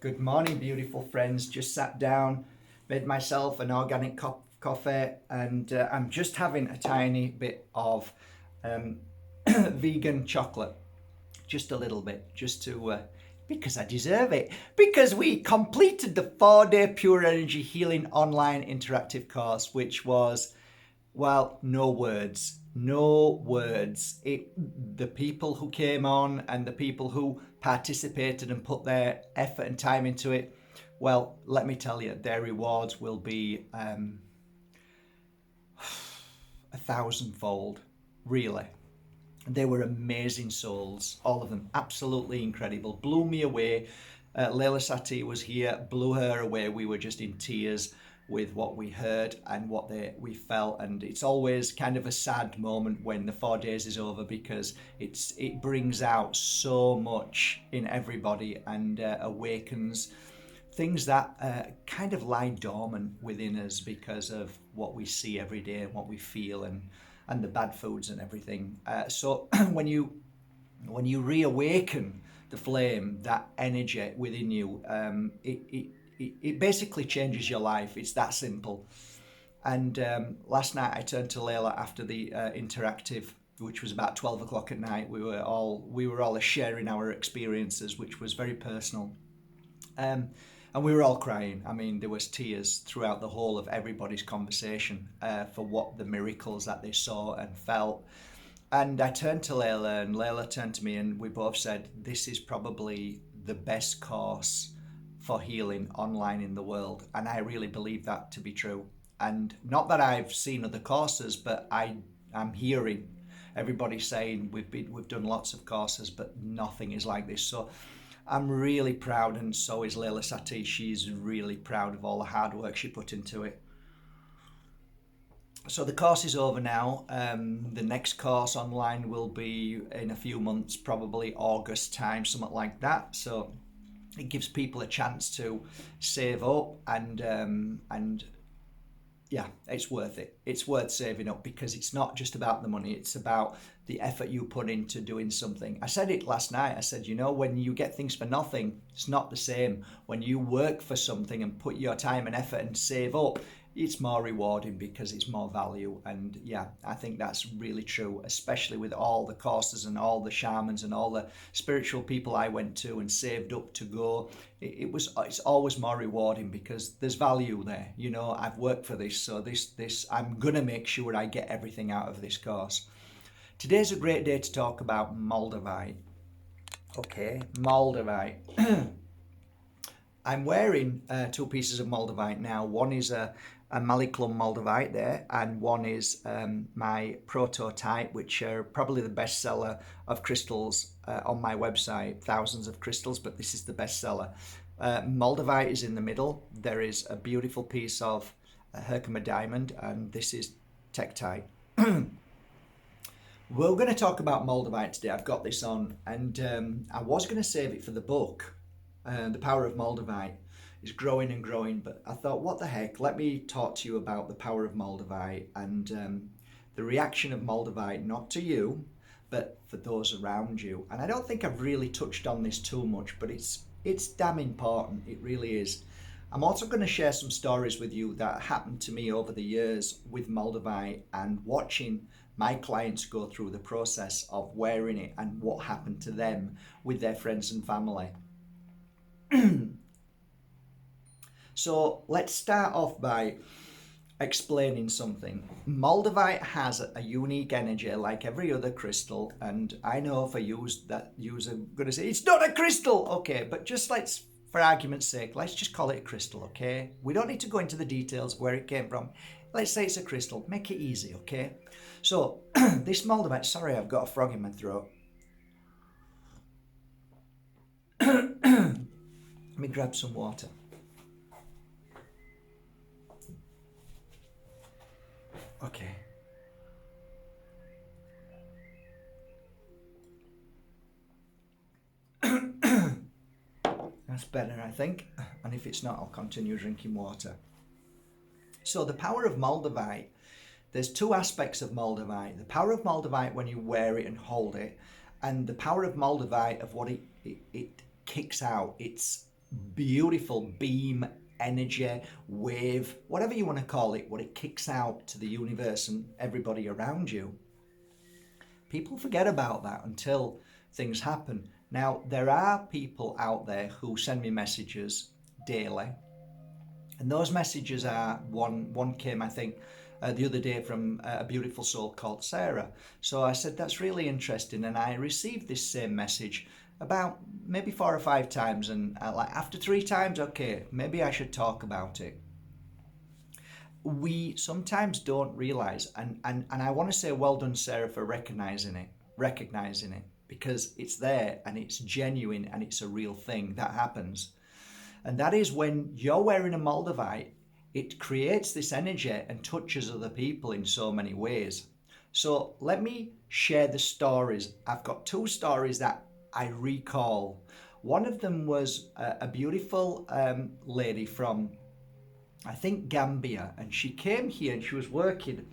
Good morning, beautiful friends. Just sat down, made myself an organic coffee, and I'm just having a tiny bit of vegan chocolate. Just a little bit, just to because I deserve it. Because we completed the 4-day Pure Energy Healing online interactive course, which was, well, no words. No words. The people who came on and the people who participated and put their effort and time into it, well, let me tell you, their rewards will be a thousandfold, really. They were amazing souls, all of them, absolutely incredible. Blew me away. Layla Satie was here, blew her away. We were just in tears with what we heard and what we felt, and it's always kind of a sad moment when the 4 days is over because it brings out so much in everybody and awakens things that kind of lie dormant within us because of what we see every day and what we feel and the bad foods and everything. So when you reawaken the flame, that energy within you, it basically changes your life. It's that simple. And last night I turned to Layla after the interactive, which was about 12 o'clock at night. We were all sharing our experiences, which was very personal. And we were all crying. I mean, there was tears throughout the whole of everybody's conversation for what the miracles that they saw and felt. And I turned to Layla, and Layla turned to me, and we both said, this is probably the best course for healing online in the world. And I really believe that to be true. And not that I've seen other courses, but I'm hearing everybody saying we've done lots of courses, but nothing is like this. So I'm really proud, and so is Layla Satie. She's really proud of all the hard work she put into it. So the course is over now. The next course online will be in a few months, probably August time, something like that. So it gives people a chance to save up and yeah, it's worth it. It's worth saving up because it's not just about the money. It's about the effort you put into doing something. I said it last night. I said, when you get things for nothing, it's not the same. When you work for something and put your time and effort and save up, it's more rewarding because it's more value. And yeah, I think that's really true, especially with all the courses and all the shamans and all the spiritual people I went to and saved up to go. It's always more rewarding because there's value there. I've worked for this, so this I'm gonna make sure I get everything out of this course. Today's a great day to talk about Moldavite. Okay, Moldavite. I'm wearing 2 pieces of Moldavite now. One is a Maliclum Moldavite there, and one is my prototype, which are probably the best seller of crystals on my website. Thousands of crystals, but this is the best seller. Moldavite is in the middle. There is a beautiful piece of Herkimer diamond, and this is Tektite. We're going to talk about Moldavite today. I've got this on, and I was going to save it for the book. The Power of Moldavite is growing and growing, but I thought, what the heck, let me talk to you about the power of Moldavite and the reaction of Moldavite, not to you, but for those around you. And I don't think I've really touched on this too much, but it's damn important. It really is. I'm also going to share some stories with you that happened to me over the years with Moldavite and watching my clients go through the process of wearing it and what happened to them with their friends and family. So let's start off by explaining something. Moldavite has a unique energy like every other crystal, and I know if I use I'm going to say it's not a crystal, okay, but for argument's sake, let's just call it a crystal, okay? We don't need to go into the details of where it came from. Let's say it's a crystal. Make it easy, okay? So this Moldavite, sorry, I've got a frog in my throat. Let me grab some water. Okay. That's better, I think. And if it's not, I'll continue drinking water. So the power of Moldavite, there's 2 aspects of Moldavite. The power of Moldavite when you wear it and hold it, and the power of Moldavite of what it kicks out. It's beautiful beam, energy, wave, whatever you want to call it, what it kicks out to the universe and everybody around you. People forget about that until things happen. Now, there are people out there who send me messages daily, and those messages are, one came, I think, the other day from a beautiful soul called Sarah. So I said, that's really interesting, and I received this same message about maybe 4 or 5 times, and like after 3 times, okay, maybe I should talk about it. We sometimes don't realize, and I want to say well done, Sarah, for recognizing it, because it's there and it's genuine and it's a real thing that happens. And that is when you're wearing a Moldavite, it creates this energy and touches other people in so many ways. So let me share the stories. I've got 2 stories that I recall. One of them was a beautiful lady from, I think, Gambia, and she came here and she was working,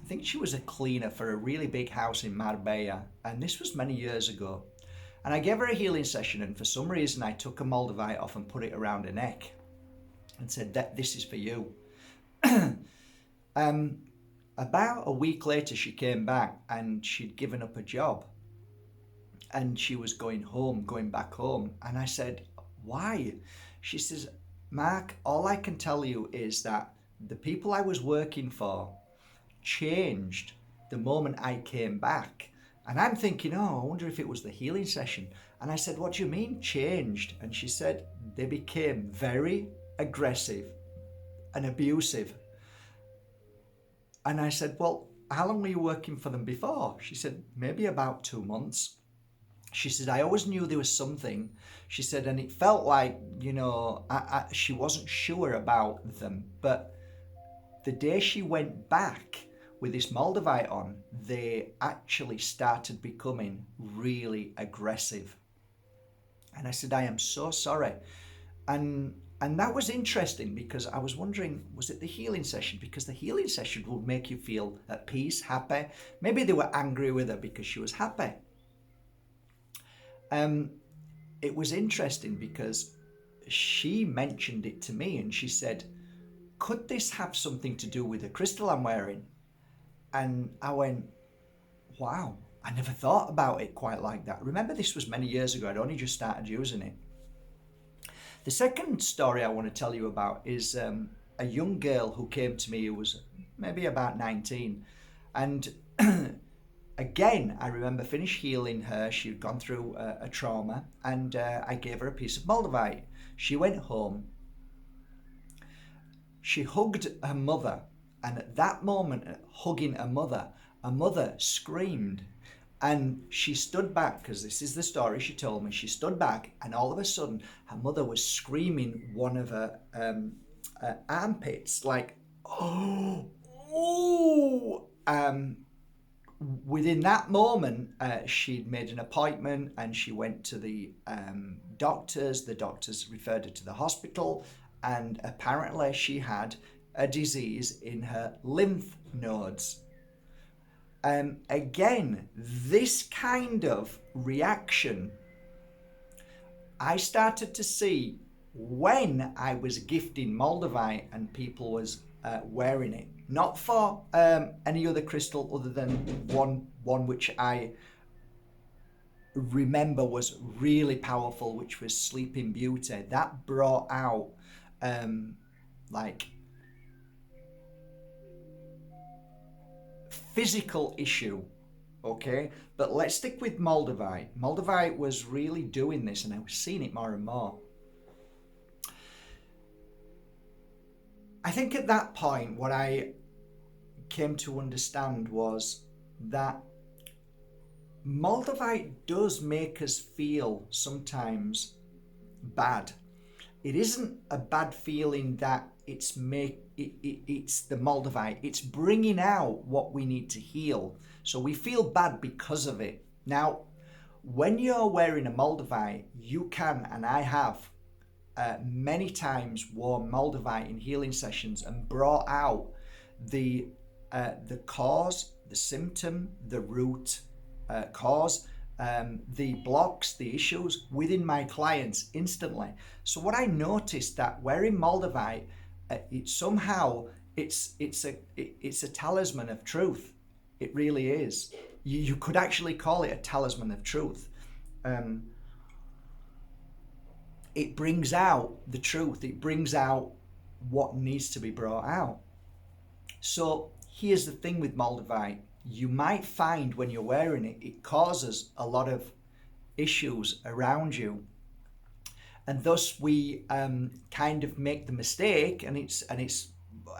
I think she was a cleaner for a really big house in Marbella, and this was many years ago. And I gave her a healing session, and for some reason I took a Moldavite off and put it around her neck and said, that this is for you. About a week later she came back and she'd given up a job and she was going back home. And I said, why? She says, Mark, all I can tell you is that the people I was working for changed the moment I came back. And I'm thinking, oh, I wonder if it was the healing session. And I said, what do you mean changed? And she said, they became very aggressive and abusive. And I said, well, how long were you working for them before? She said, maybe about 2 months. She said, I always knew there was something. She said, and it felt like, she wasn't sure about them. But the day she went back with this Moldavite on, they actually started becoming really aggressive. And I said, I am so sorry. And that was interesting because I was wondering, was it the healing session? Because the healing session would make you feel at peace, happy. Maybe they were angry with her because she was happy. It was interesting because she mentioned it to me and she said, could this have something to do with the crystal I'm wearing? And I went, wow, I never thought about it quite like that. Remember, this was many years ago. I'd only just started using it. The second story I want to tell you about is a young girl who came to me who was maybe about 19. And again, I remember finished healing her. She'd gone through a trauma, and I gave her a piece of Moldavite. She went home. She hugged her mother. And at that moment, hugging her mother screamed. And she stood back, because this is the story she told me. She stood back, and all of a sudden, her mother was screaming one of her armpits, like, oh. Within that moment, she'd made an appointment, and she went to the doctors. The doctors referred her to the hospital, and apparently she had a disease in her lymph nodes. Again, this kind of reaction I started to see when I was gifting Moldavite and people was wearing it. Not for any other crystal other than one which I remember was really powerful, which was Sleeping Beauty. That brought out like physical issue, okay? But let's stick with Moldavite. Moldavite was really doing this, and I was seeing it more and more. I think at that point, what I came to understand was that Moldavite does make us feel sometimes bad. It isn't a bad feeling that it's the Moldavite. It's bringing out what we need to heal. So we feel bad because of it. Now, when you're wearing a Moldavite, you can, and I have many times worn Moldavite in healing sessions and brought out the cause, the symptom, the root cause, the blocks, the issues within my clients instantly. So what I noticed that wearing Moldavite, it somehow it's a talisman of truth. It really is. You could actually call it a talisman of truth. Um, it brings out the truth. It brings out what needs to be brought out. So here's the thing with Moldavite. You might find when you're wearing it, it causes a lot of issues around you. And thus we kind of make the mistake, and it's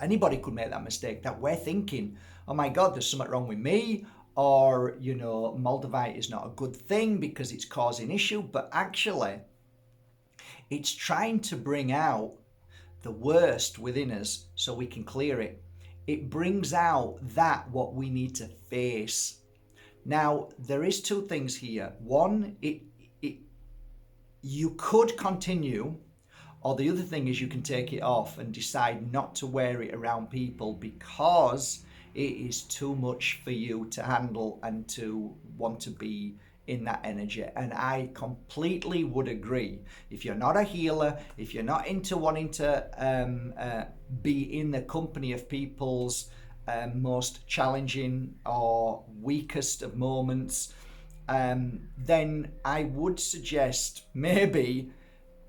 anybody could make that mistake, that we're thinking, oh my God, there's something wrong with me, or, you know, Moldavite is not a good thing because it's causing issue. But actually, it's trying to bring out the worst within us so we can clear it. It brings out that what we need to face. Now, there is two things here. One, you could continue, or the other thing is you can take it off and decide not to wear it around people because it is too much for you to handle and to want to be in that energy. And I completely would agree. If you're not a healer, if you're not into wanting to be in the company of people's most challenging or weakest of moments, then I would suggest maybe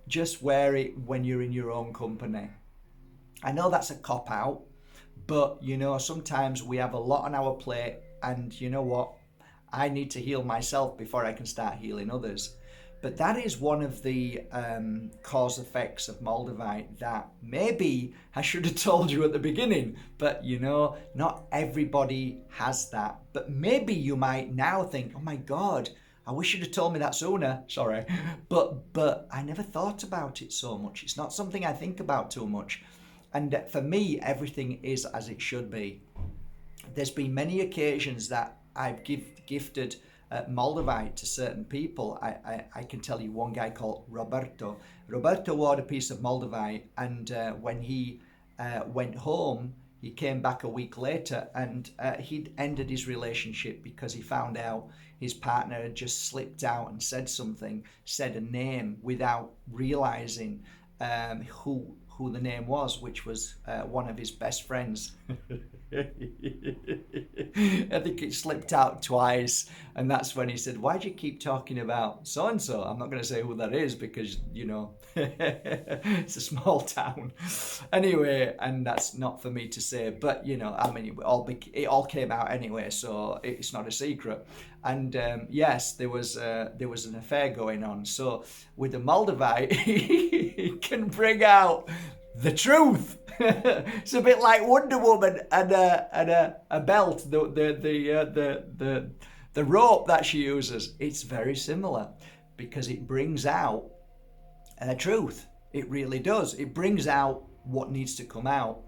just wear it when you're in your own company. I know that's a cop out, but you know, sometimes we have a lot on our plate, and you know what? I need to heal myself before I can start healing others. But that is one of the cause effects of Moldavite that maybe I should have told you at the beginning. But you know, not everybody has that. But maybe you might now think, oh my God, I wish you'd have told me that sooner. Sorry. But I never thought about it so much. It's not something I think about too much. And for me, everything is as it should be. There's been many occasions that I've gifted Moldavite to certain people. I can tell you one guy called Roberto. Roberto wore a piece of Moldavite, and when he went home, he came back a week later, and he'd ended his relationship because he found out his partner had just slipped out and said a name without realizing who the name was, which was one of his best friends. I think it slipped out twice, and that's when he said, why do you keep talking about so and so? I'm not going to say who that is because, you know, it's a small town anyway, and that's not for me to say, but you know, I mean, it all came out anyway, so it's not a secret. And yes, there was an affair going on. So with the Moldavite, he can bring out the truth. It's a bit like Wonder Woman and a belt, the rope that she uses. It's very similar because it brings out truth. It really does. It brings out what needs to come out,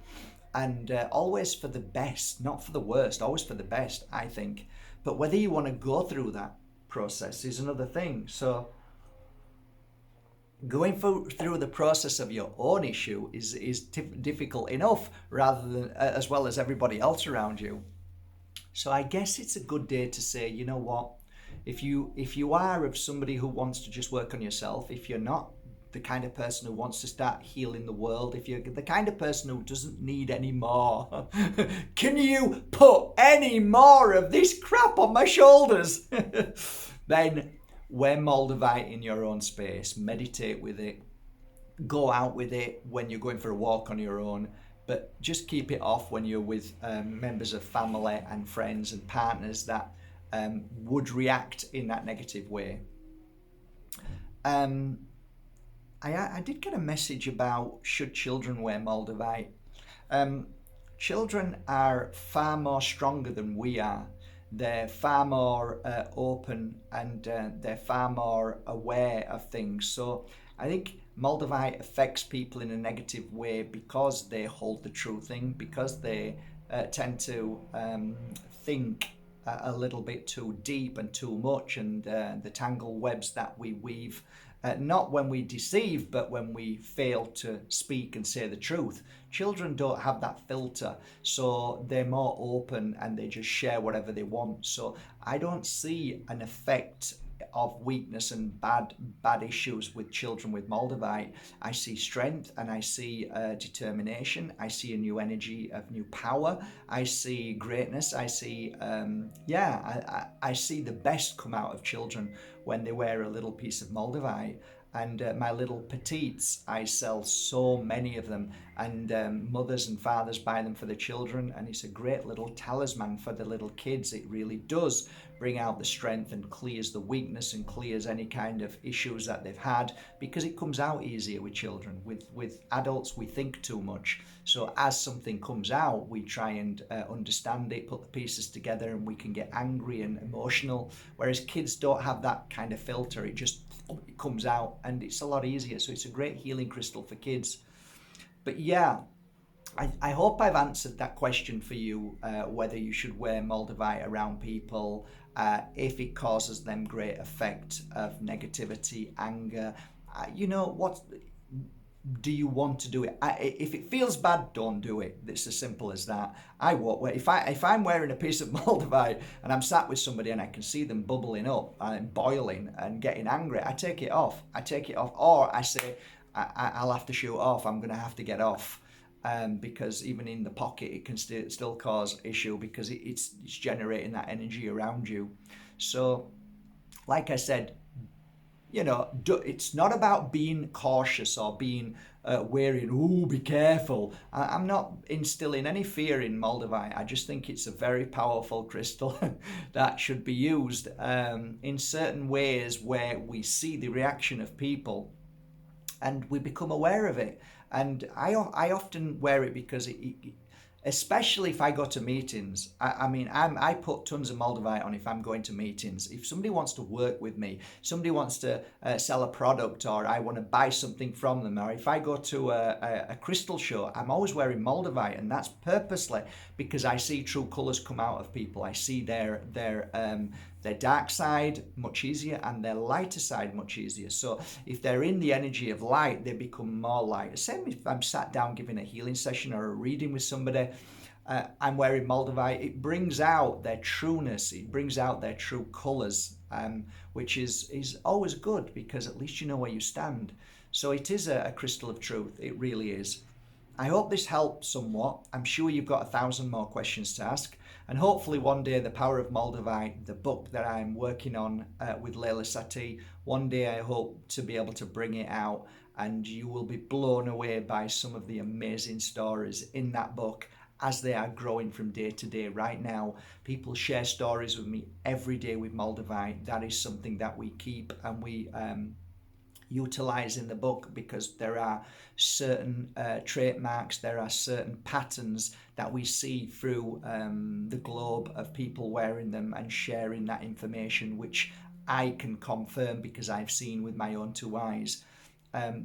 and always for the best, not for the worst. Always for the best, I think. But whether you want to go through that process is another thing. So going through the process of your own issue is difficult enough, rather than as well as everybody else around you. So I guess it's a good day to say, you know what, if you are of somebody who wants to just work on yourself, if you're not the kind of person who wants to start healing the world, if you're the kind of person who doesn't need any more, can you put any more of this crap on my shoulders? Then wear Moldavite in your own space, meditate with it, go out with it when you're going for a walk on your own, but just keep it off when you're with members of family and friends and partners that would react in that negative way. I did get a message about should children wear Moldavite. Children are far more stronger than we are. They're far more open, and they're far more aware of things. So I think Moldavite affects people in a negative way because they hold the true thing, because they tend to think a little bit too deep and too much, and the tangle webs that we weave, not when we deceive, but when we fail to speak and say the truth. Children don't have that filter, so they're more open and they just share whatever they want. So I don't see an effect of weakness and bad issues with children with Moldavite. I see strength, and I see determination. I see a new energy of new power. I see greatness. I see I see the best come out of children when they wear a little piece of Moldavite. And my little petites, I sell so many of them, and mothers and fathers buy them for the children, and it's a great little talisman for the little kids. It really does bring out the strength and clears the weakness and clears any kind of issues that they've had, because it comes out easier with children. With adults, we think too much. So as something comes out, we try and understand it, put the pieces together, and we can get angry and emotional, whereas kids don't have that kind of filter. It just comes out, and it's a lot easier. So it's a great healing crystal for kids. But yeah, I hope I've answered that question for you, whether you should wear Moldavite around people, if it causes them great effect of negativity, anger. What do you want to do it? If it feels bad, don't do it. It's as simple as that. I won't wear. If I'm wearing a piece of Moldavite and I'm sat with somebody and I can see them bubbling up and boiling and getting angry, I take it off. Or I say, I'll have to shoot off. I'm going to have to get off. Because even in the pocket, it can still cause issue, because it's generating that energy around you. So, like I said, it's not about being cautious or being wary. Oh, be careful. I'm not instilling any fear in Moldavite. I just think it's a very powerful crystal that should be used in certain ways where we see the reaction of people and we become aware of it. And I often wear it because especially if I go to meetings. I put tons of Moldavite on if I'm going to meetings. If somebody wants to work with me, somebody wants to sell a product, or I want to buy something from them, or if I go to a crystal show, I'm always wearing Moldavite, and that's purposely because I see true colours come out of people. I see their dark side much easier and their lighter side much easier. So if they're in the energy of light, they become more light. Same if I'm sat down giving a healing session or a reading with somebody, I'm wearing Moldavite. It brings out their trueness. It brings out their true colours, which is always good, because at least you know where you stand. So it is a crystal of truth. It really is. I hope this helped somewhat. I'm sure you've got 1,000 more questions to ask. And hopefully one day The Power of Moldavite, the book that I'm working on with Leila Satie, one day I hope to be able to bring it out, and you will be blown away by some of the amazing stories in that book as they are growing from day to day. Right now, people share stories with me every day with Moldavite. That is something that we keep and we utilize in the book, because there are certain trademarks, there are certain patterns that we see through the globe of people wearing them and sharing that information, which I can confirm because I've seen with my own two eyes.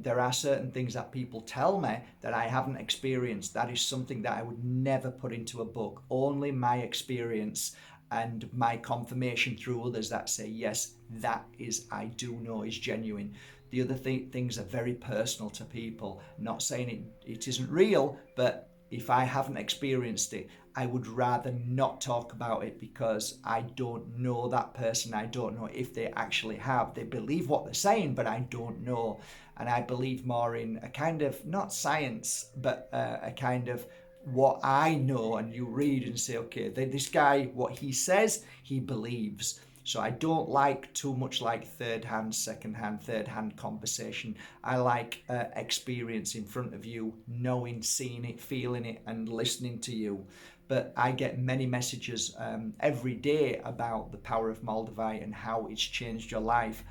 There are certain things that people tell me that I haven't experienced. That is something that I would never put into a book. Only my experience and my confirmation through others that say, yes, that is, I do know is genuine. The other things are very personal to people. Not saying it isn't real, but if I haven't experienced it, I would rather not talk about it, because I don't know that person. I don't know if they actually have. They believe what they're saying, but I don't know. And I believe more in a kind of, not science, but a kind of what I know, and you read and say, okay, this guy, what he says, he believes. So I don't like too much like third-hand, second-hand, third-hand conversation. I like experience in front of you, knowing, seeing it, feeling it, and listening to you. But I get many messages every day about the power of Moldavite and how it's changed your life.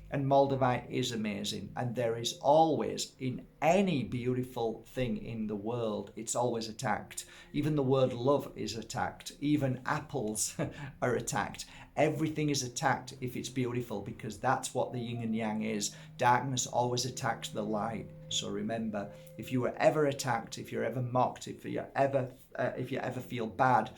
And Moldavite is amazing, and there is always, in any beautiful thing in the world, it's always attacked. Even the word love is attacked. Even apples are attacked. Everything is attacked if it's beautiful, because that's what the yin and yang is. Darkness always attacks the light. So remember, if you were ever attacked, if you're ever mocked, if you ever feel bad,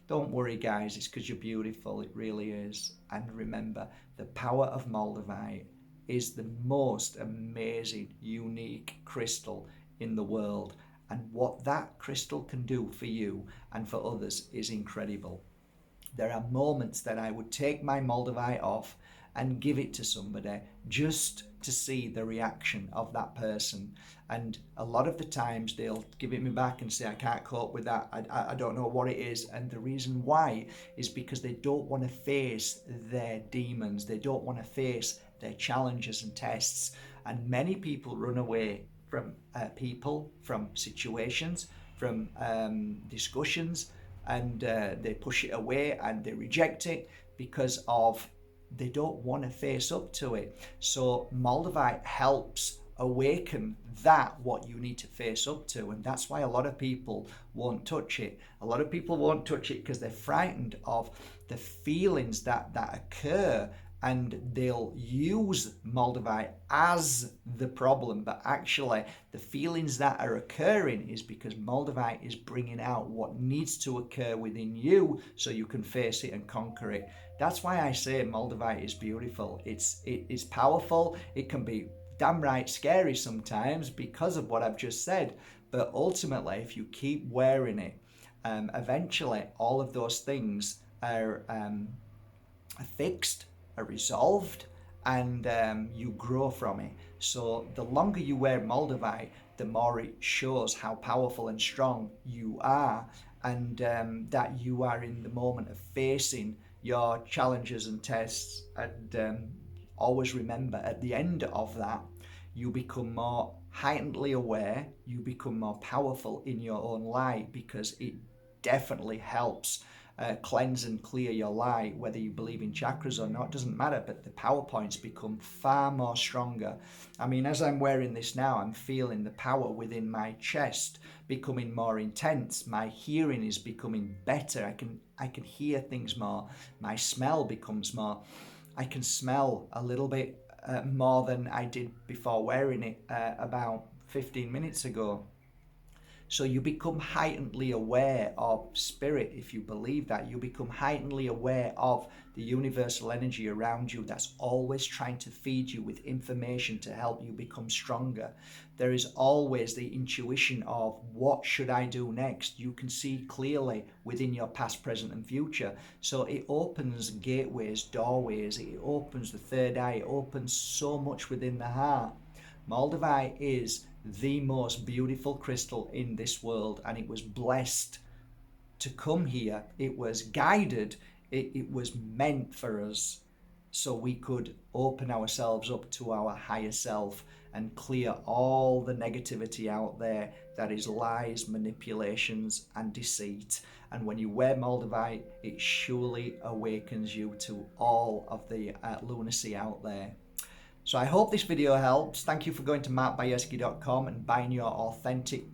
don't worry, guys. It's because you're beautiful. It really is. And remember, the power of Moldavite is the most amazing, unique crystal in the world. And what that crystal can do for you and for others is incredible. There are moments that I would take my Moldavite off and give it to somebody just to see the reaction of that person. And a lot of the times they'll give it me back and say, I can't cope with that. I don't know what it is. And the reason why is because they don't want to face their demons. They don't want to face their challenges and tests. And many people run away from people, from situations, from discussions, and they push it away and they reject it because of they don't want to face up to it. So Moldavite helps awaken that what you need to face up to, and that's why a lot of people won't touch it. A lot of people won't touch it because they're frightened of the feelings that occur, and they'll use Moldavite as the problem, but actually the feelings that are occurring is because Moldavite is bringing out what needs to occur within you so you can face it and conquer it. That's why I say Moldavite is beautiful. It's powerful. It can be damn right scary sometimes because of what I've just said, but ultimately if you keep wearing it, eventually all of those things are fixed, are resolved, and you grow from it. So the longer you wear Moldavite, the more it shows how powerful and strong you are, and that you are in the moment of facing your challenges and tests. And always remember, at the end of that, you become more heightenedly aware, you become more powerful in your own light, because it definitely helps cleanse and clear your light. Whether you believe in chakras or not doesn't matter, but the power points become far more stronger. I mean, as I'm wearing this now, I'm feeling the power within my chest becoming more intense. My hearing is becoming better. I can hear things more. My smell becomes more. I can smell a little bit more than I did before wearing it about 15 minutes ago. So you become heightenedly aware of spirit. If you believe that, you become heightenedly aware of the universal energy around you that's always trying to feed you with information to help you become stronger. There is always the intuition of what should I do next. You can see clearly within your past, present and future. So it opens gateways, doorways, it opens the third eye, it opens so much within the heart. Moldavite is the most beautiful crystal in this world, and it was blessed to come here. It was guided, it was meant for us so we could open ourselves up to our higher self and clear all the negativity out there that is lies, manipulations and deceit. And when you wear Moldavite, it surely awakens you to all of the lunacy out there. So I hope this video helps. Thank you for going to Bajerski.com and buying your authentic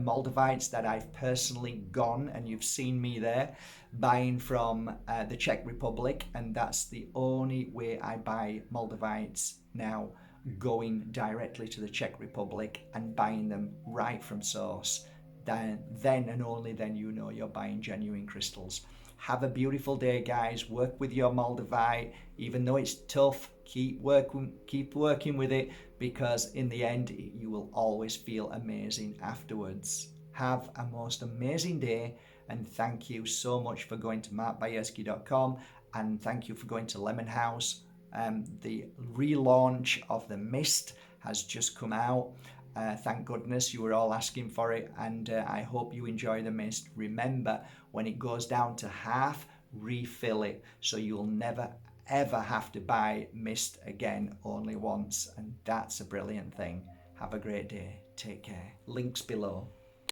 Moldavites that I've personally gone, and you've seen me there buying from the Czech Republic, and that's the only way I buy Moldavites now, going directly to the Czech Republic and buying them right from source. Then and only then you know you're buying genuine crystals. Have a beautiful day, guys. Work with your Moldavite. Even though it's tough, keep working with it, because in the end, you will always feel amazing afterwards. Have a most amazing day, and thank you so much for going to Bajerski.com, and thank you for going to Lemon House. The relaunch of the mist has just come out. Thank goodness, you were all asking for it, and I hope you enjoy the mist. Remember, when it goes down to half, refill it, so you'll never ever have to buy mist again, only once, and that's a brilliant thing. Have a great day. Take care. Links below.